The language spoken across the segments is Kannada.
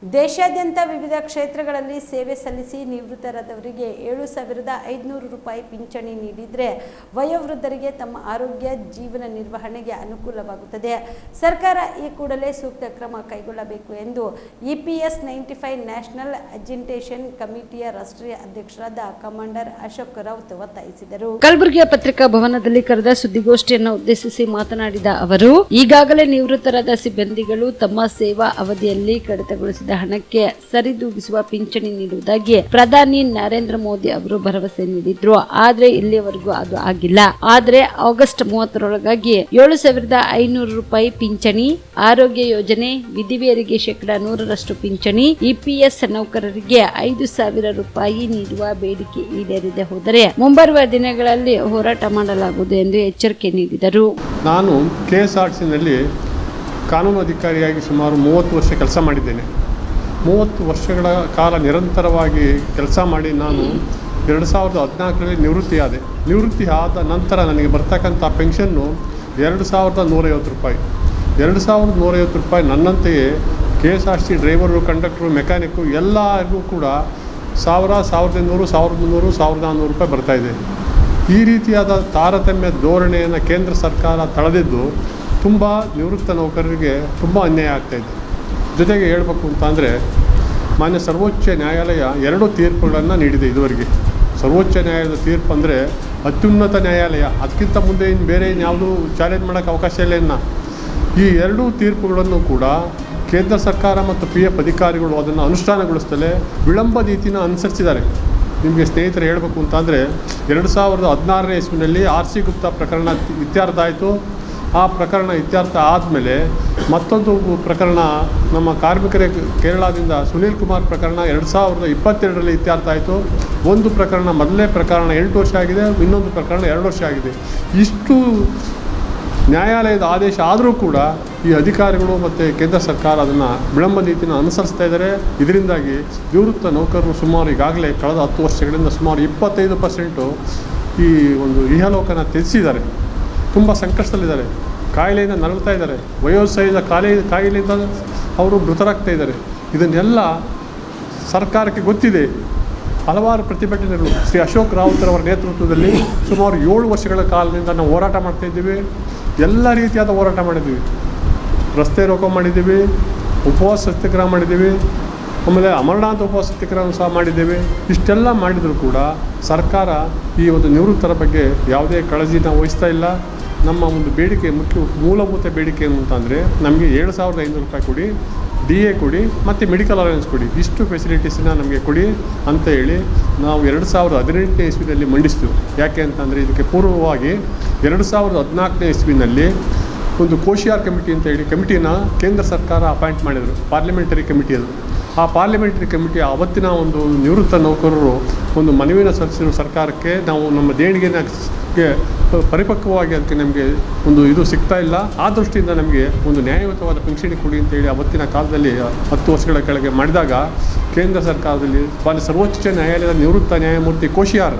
ದೇಶಾದ್ಯಂತ ವಿವಿಧ ಕ್ಷೇತ್ರಗಳಲ್ಲಿ ಸೇವೆ ಸಲ್ಲಿಸಿ ನಿವೃತ್ತರಾದವರಿಗೆ 7,500 ರೂಪಾಯಿ ಪಿಂಚಣಿ ನೀಡಿದರೆ ವಯೋವೃದ್ಧರಿಗೆ ತಮ್ಮ ಆರೋಗ್ಯ ಜೀವನ ನಿರ್ವಹಣೆಗೆ ಅನುಕೂಲವಾಗುತ್ತದೆ. ಸರ್ಕಾರ ಈ ಕೂಡಲೇ ಸೂಕ್ತ ಕ್ರಮ ಕೈಗೊಳ್ಳಬೇಕು ಎಂದು EPS 95 ನ್ಯಾಷನಲ್ ಅಜಿಟೇಷನ್ ಕಮಿಟಿಯ ರಾಷ್ಟ್ರೀಯ ಅಧ್ಯಕ್ಷರಾದ ಕಮಾಂಡರ್ ಅಶೋಕ್ ರಾವತ್ ಒತ್ತಾಯಿಸಿದರು. ಕಲಬುರಗಿಯ ಪತ್ರಿಕಾ ಭವನದಲ್ಲಿ ಕರೆದ ಸುದ್ದಿಗೋಷ್ಠಿಯನ್ನು ಉದ್ದೇಶಿಸಿ ಮಾತನಾಡಿದ ಅವರು, ಈಗಾಗಲೇ ನಿವೃತ್ತರಾದ ಸಿಬ್ಬಂದಿಗಳು ತಮ್ಮ ಸೇವಾ ಅವಧಿಯಲ್ಲಿ ಕಡಿತಗೊಳಿಸಿದ ಹಣಕ್ಕೆ ಸರಿದೂಗಿಸುವ ಪಿಂಚಣಿ ನೀಡುವುದಾಗಿ ಪ್ರಧಾನಿ ನರೇಂದ್ರ ಮೋದಿ ಅವರು ಭರವಸೆ ನೀಡಿದ್ರು. ಆದ್ರೆ ಇಲ್ಲಿಯವರೆಗೂ ಅದು ಆಗಿಲ್ಲ. ಆದ್ರೆ ಆಗಸ್ಟ್ 30ರೊಳಗಾಗಿ 7,500 ರೂಪಾಯಿ ಪಿಂಚಣಿ, ಆರೋಗ್ಯ ಯೋಜನೆ, ವಿಧಿವಿಯರಿಗೆ 100% ಪಿಂಚಣಿ, EPS ನೌಕರರಿಗೆ 5,000 ರೂಪಾಯಿ ನೀಡುವ ಬೇಡಿಕೆ ಈಡೇರದೆ ಹೋದರೆ ಮುಂಬರುವ ದಿನಗಳಲ್ಲಿ ಹೋರಾಟ ಮಾಡಲಾಗುವುದು ಎಂದು ಎಚ್ಚರಿಕೆ ನೀಡಿದರು. ನಾನು KSRTCನಲ್ಲಿ ಕಾನೂನು ಅಧಿಕಾರಿಯಾಗಿ ಸುಮಾರು 30 ವರ್ಷ ಕೆಲಸ ಮಾಡಿದ್ದೇನೆ. 30 ವರ್ಷಗಳ ಕಾಲ ನಿರಂತರವಾಗಿ ಕೆಲಸ ಮಾಡಿ ನಾನು 2014ರಲ್ಲಿ ನಿವೃತ್ತಿ ಆದ ನಂತರ ನನಗೆ ಬರ್ತಕ್ಕಂಥ ಪೆನ್ಷನ್ನು 2,150 ರೂಪಾಯಿ. 2,150 ರೂಪಾಯಿ ನನ್ನಂತೆಯೇ KSRTC ಡ್ರೈವರು, ಕಂಡಕ್ಟರು, ಮೆಕ್ಯಾನಿಕ್ಕು ಎಲ್ಲರಿಗೂ ಕೂಡ 1,000, 1,500, 1,300, 1,400 ರೂಪಾಯಿ ಬರ್ತಾಯಿದೆ. ಈ ರೀತಿಯಾದ ತಾರತಮ್ಯ ಧೋರಣೆಯನ್ನು ಕೇಂದ್ರ ಸರ್ಕಾರ ತಳೆದಿದ್ದು ತುಂಬ ನಿವೃತ್ತ ನೌಕರರಿಗೆ ತುಂಬ ಅನ್ಯಾಯ ಆಗ್ತಾಯಿದೆ. ಜೊತೆಗೆ ಹೇಳಬೇಕು ಅಂತಂದರೆ ಮಾನ್ಯ ಸರ್ವೋಚ್ಚ ನ್ಯಾಯಾಲಯ 2 ತೀರ್ಪುಗಳನ್ನು ನೀಡಿದೆ ಇದುವರೆಗೆ. ಸರ್ವೋಚ್ಚ ನ್ಯಾಯಾಲಯದ ತೀರ್ಪು ಅಂದರೆ ಅತ್ಯುನ್ನತ ನ್ಯಾಯಾಲಯ, ಅದಕ್ಕಿಂತ ಮುಂದೆ ಇನ್ನು ಬೇರೆ ಯಾವುದೂ ಚಾಲೆಂಜ್ ಮಾಡೋಕ್ಕೆ ಅವಕಾಶ ಇಲ್ಲ. ಈ 2 ತೀರ್ಪುಗಳನ್ನು ಕೂಡ ಕೇಂದ್ರ ಸರ್ಕಾರ ಮತ್ತು PF ಅಧಿಕಾರಿಗಳು ಅದನ್ನು ಅನುಷ್ಠಾನಗೊಳಿಸದಲೇ ವಿಳಂಬ ನೀತಿನ ಅನುಸರಿಸಿದ್ದಾರೆ. ನಿಮಗೆ ಸ್ನೇಹಿತರು ಹೇಳಬೇಕು ಅಂತಂದರೆ 2016ನೇ ಇಸ್ವಿನಲ್ಲಿ RC ಗುಪ್ತಾ ಪ್ರಕರಣ ಇತ್ಯರ್ಥ ಆಯಿತು. ಆ ಪ್ರಕರಣ ಇತ್ಯರ್ಥ ಆದಮೇಲೆ ಮತ್ತೊಂದು ಪ್ರಕರಣ ನಮ್ಮ ಕಾರ್ಮಿಕರಿಗೆ ಕೇರಳದಿಂದ ಸುನೀಲ್ ಕುಮಾರ್ ಪ್ರಕರಣ 2022ರಲ್ಲಿ ಇತ್ಯರ್ಥ ಆಯಿತು. ಒಂದು ಪ್ರಕರಣ, ಮೊದಲನೇ ಪ್ರಕರಣ 8 ವರ್ಷ ಆಗಿದೆ, ಇನ್ನೊಂದು ಪ್ರಕರಣ 2 ವರ್ಷ ಆಗಿದೆ. ಇಷ್ಟು ನ್ಯಾಯಾಲಯದ ಆದೇಶ ಆದರೂ ಕೂಡ ಈ ಅಧಿಕಾರಿಗಳು ಮತ್ತು ಕೇಂದ್ರ ಸರ್ಕಾರ ಅದನ್ನು ವಿಳಂಬ ನೀತಿನ ಅನುಸರಿಸ್ತಾ ಇದ್ದಾರೆ. ಇದರಿಂದಾಗಿ ನಿವೃತ್ತ ನೌಕರರು ಸುಮಾರು ಈಗಾಗಲೇ ಕಳೆದ 10 ವರ್ಷಗಳಿಂದ ಸುಮಾರು 25% ಈ ಒಂದು ಇಹಲೋಕನ ತ್ಯಜಿಸಿದ್ದಾರೆ. ತುಂಬ ಸಂಕಷ್ಟದಲ್ಲಿದ್ದಾರೆ, ಕಾಯಿಲೆಯಿಂದ ನರಳ್ತಾ ಇದ್ದಾರೆ, ವಯೋಸಹಿತ ಕಾಯಿಲೆಯಿಂದ ಅವರು ಮೃತರಾಗ್ತಾ ಇದ್ದಾರೆ. ಇದನ್ನೆಲ್ಲ ಸರ್ಕಾರಕ್ಕೆ ಗೊತ್ತಿದೆ. ಹಲವಾರು ಪ್ರತಿಭಟನೆಗಳು ಶ್ರೀ ಅಶೋಕ್ ರಾವತ್ರವರ ನೇತೃತ್ವದಲ್ಲಿ ಸುಮಾರು 7 ವರ್ಷಗಳ ಕಾಲದಿಂದ ನಾವು ಹೋರಾಟ ಮಾಡ್ತಾಯಿದ್ದೀವಿ. ಎಲ್ಲ ರೀತಿಯಾದ ಹೋರಾಟ ಮಾಡಿದ್ದೀವಿ. ರಸ್ತೆ ರೋಕೋ ಮಾಡಿದ್ದೀವಿ, ಉಪವಾಸ ಸತ್ಯಾಗ್ರಹ ಮಾಡಿದ್ದೀವಿ, ಆಮೇಲೆ ಅಮರನಾಥ ಉಪವಾಸ ಸತ್ಯಾಗ್ರಹ ಸಹ ಮಾಡಿದ್ದೇವೆ. ಇಷ್ಟೆಲ್ಲ ಮಾಡಿದರೂ ಕೂಡ ಸರ್ಕಾರ ಈ ಒಂದು ನಿವೃತ್ತರ ಬಗ್ಗೆ ಯಾವುದೇ ಕಾಳಜಿನ ವಹಿಸ್ತಾ ಇಲ್ಲ. ನಮ್ಮ ಒಂದು ಬೇಡಿಕೆ, ಮೂಲಭೂತ ಬೇಡಿಕೆ ಏನು ಅಂತಂದರೆ ನಮಗೆ 7,500 ರೂಪಾಯಿ ಕೊಡಿ, DA ಕೊಡಿ ಮತ್ತು ಮೆಡಿಕಲ್ ಅಲವೆನ್ಸ್ ಕೊಡಿ, ಇಷ್ಟು ಫೆಸಿಲಿಟೀಸನ್ನ ನಮಗೆ ಕೊಡಿ ಅಂತ ಹೇಳಿ ನಾವು 2018ನೇ ಇಸ್ವಿನಲ್ಲಿ ಮಂಡಿಸ್ತೀವಿ. ಯಾಕೆ ಅಂತಂದರೆ ಇದಕ್ಕೆ ಪೂರ್ವವಾಗಿ 2014ನೇ ಇಸ್ವಿನಲ್ಲಿ ಒಂದು ಕೋಶಿಯಾರ್ ಕಮಿಟಿ ಅಂತ ಹೇಳಿ ಕಮಿಟಿನ ಕೇಂದ್ರ ಸರ್ಕಾರ ಅಪಾಯಿಂಟ್ ಮಾಡಿದರು, ಪಾರ್ಲಿಮೆಂಟರಿ ಕಮಿಟಿ ಅದು. ಆ ಪಾರ್ಲಿಮೆಂಟರಿ ಕಮಿಟಿ ಅವತ್ತಿನ ಒಂದು ನಿವೃತ್ತ ನೌಕರರು ಒಂದು ಮನವಿನ ಸಲ್ಲಿಸಿರುವ ಸರ್ಕಾರಕ್ಕೆ, ನಾವು ನಮ್ಮ ದೇಣಿಗೆನ ಪರಿಪಕ್ವವಾಗಿ ಅದಕ್ಕೆ ನಮಗೆ ಒಂದು ಇದು ಸಿಗ್ತಾ ಇಲ್ಲ, ಆ ದೃಷ್ಟಿಯಿಂದ ನಮಗೆ ಒಂದು ನ್ಯಾಯಯುತವಾದ ಪಿಂಚಣಿ ಕೊಡಿ ಅಂತೇಳಿ ಅವತ್ತಿನ ಕಾಲದಲ್ಲಿ 10 ವರ್ಷಗಳ ಕೆಳಗೆ ಮಾಡಿದಾಗ ಕೇಂದ್ರ ಸರ್ಕಾರದಲ್ಲಿ ಸರ್ವೋಚ್ಚ ನ್ಯಾಯಾಲಯದ ನಿವೃತ್ತ ನ್ಯಾಯಮೂರ್ತಿ ಕೋಶಿಯಾರ್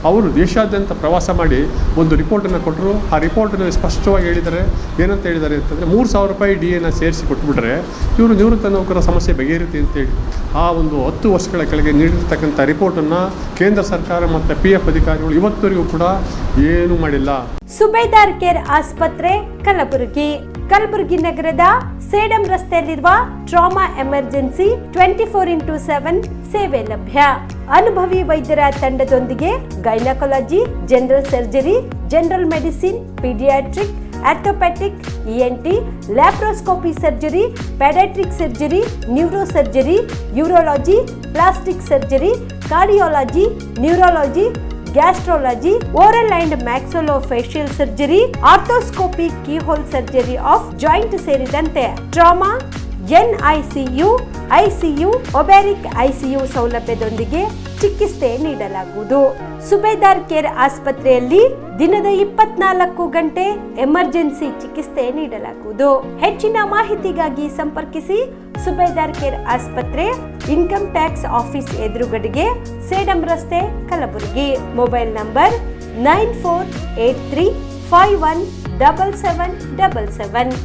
ಅವರು ದೇಶಾದ್ಯಂತ ಪ್ರವಾಸ ಮಾಡಿ ಒಂದು ರಿಪೋರ್ಟನ್ನು ಕೊಟ್ಟರು. ಆ ರಿಪೋರ್ಟಲ್ಲಿ ಸ್ಪಷ್ಟವಾಗಿ ಹೇಳಿದ್ದಾರೆ. ಏನಂತ ಹೇಳಿದ್ದಾರೆ ಅಂತಂದರೆ 3,000 ರೂಪಾಯಿ DAನ ಸೇರಿಸಿ ಕೊಟ್ಬಿಟ್ರೆ ಇವರು ನಿವೃತ್ತ ನೌಕರರ ಸಮಸ್ಯೆ ಬಗೆಹರಿಯುತ್ತೆ ಅಂತೇಳಿ ಆ ಒಂದು 10 ವರ್ಷಗಳ ಕೆಳಗೆ ನೀಡಿರ್ತಕ್ಕಂಥ ರಿಪೋರ್ಟನ್ನು ಕೇಂದ್ರ ಸರ್ಕಾರ ಮತ್ತು PF ಅಧಿಕಾರಿಗಳು ಇವತ್ತವರೆಗೂ ಕೂಡ ಏನೂ ಮಾಡಿಲ್ಲ. ಸುಬೇದಾರ್ ಕೇರ್ ಆಸ್ಪತ್ರೆ ಕಲಬುರಗಿ ನಗರದ ಸೇಡಂ ರಸ್ತೆಯಲ್ಲಿರುವ ಟ್ರಾಮಾ ಎಮರ್ಜೆನ್ಸಿ 24x7 ಸೇವೆ ಲಭ್ಯ. ಅನುಭವಿ ವೈದ್ಯರ ತಂಡದೊಂದಿಗೆ gynaecology, general surgery, general medicine, paediatric, orthopaedic, ENT, laparoscopy surgery, paediatric surgery, neuro surgery, urology, plastic surgery, cardiology, neurology, gastrology, oral and maxillofacial surgery, arthroscopy, keyhole surgery of joint ಸೇರಿದಂತೆ trauma, NICU, ICU, obstetric ICU ಸೌಲಭ್ಯದೊಂದಿಗೆ ಚಿಕಿತ್ಸೆ ನೀಡಲಾಗುವುದು. ಸುಬೇದಾರ್ ಕೇರ್ ಆಸ್ಪತ್ರೆಯಲ್ಲಿ ದಿನದ 24 ಗಂಟೆ ಎಮರ್ಜೆನ್ಸಿ ಚಿಕಿತ್ಸೆ ನೀಡಲಾಗುವುದು. ಹೆಚ್ಚಿನ ಮಾಹಿತಿಗಾಗಿ ಸಂಪರ್ಕಿಸಿ ಸುಬೇದಾರ್ ಕೇರ್ ಆಸ್ಪತ್ರೆ, ಇನ್ಕಮ್ ಟ್ಯಾಕ್ಸ್ ಆಫೀಸ್ ಎದುರುಗಡೆಗೆ, ಸೇಡಂ ರಸ್ತೆ, ಕಲಬುರಗಿ. Mobile number 9483517777.